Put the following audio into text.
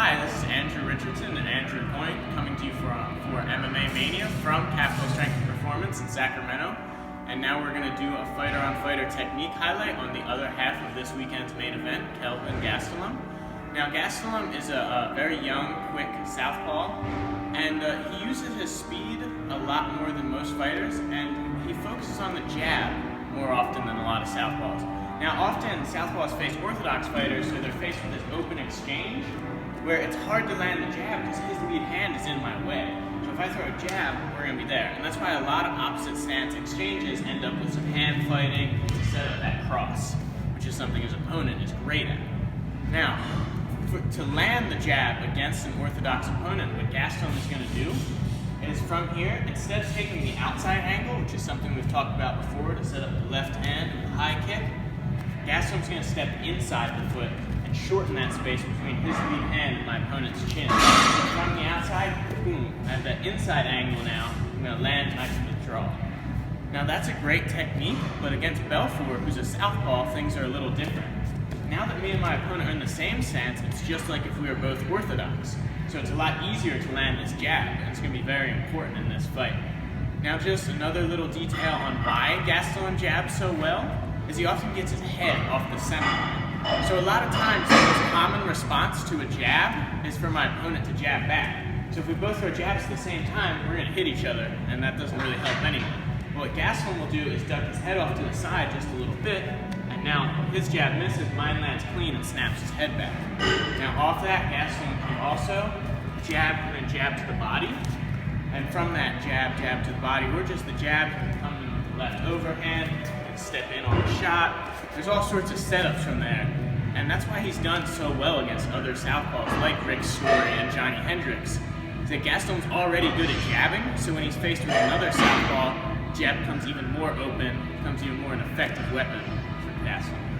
Hi, this is Andrew Richardson and Andrew Coyne coming to you for MMA Mania from Capital Strength and Performance in Sacramento. And now we're going to do a fighter-on-fighter technique highlight on the other half of this weekend's main event, Kelvin Gastelum. Now Gastelum is a very young, quick southpaw, and he uses his speed a lot more than most fighters, and he focuses on the jab more often than a lot of southpaws. Now often southpaws face orthodox fighters, so they're faced with this open exchange where it's hard to land the jab because his lead hand is in my way. So if I throw a jab, we're going to be there. And that's why a lot of opposite stance exchanges end up with some hand fighting to set up that cross, which is something his opponent is great at. Now, to land the jab against an orthodox opponent, what Gastelum is going to do is from here, instead of taking the outside angle, which is something we've talked about before to set up the left hand with a high kick, Gastelum's going to step inside the foot and shorten that space between his lead hand and my opponent's chin. So from the outside, boom, at the inside angle now, I'm going to land nice and withdraw. Now that's a great technique, but against Belfort, who's a southpaw, things are a little different. Now that me and my opponent are in the same stance, it's just like if we were both orthodox. So it's a lot easier to land this jab, and it's going to be very important in this fight. Now just another little detail on why Gastelum jabs so well is he often gets his head off the center line. So a lot of times the most common response to a jab is for my opponent to jab back. So if we both throw jabs at the same time, we're going to hit each other, and that doesn't really help anyone. What Gastelum will do is duck his head off to the side just a little bit, and now his jab misses, mine lands clean and snaps his head back. Now off that, Gastelum can also jab and jab to the body, and from that jab to the body, or just the jab, can come in with the left overhand, and step in on the shot. There's all sorts of setups from there, and that's why he's done so well against other southpaws like Rick Story and Johnny Hendricks. That Gastelum's already good at jabbing, so when he's faced with another southpaw, jab becomes even more open, becomes even more an effective weapon for Gastelum.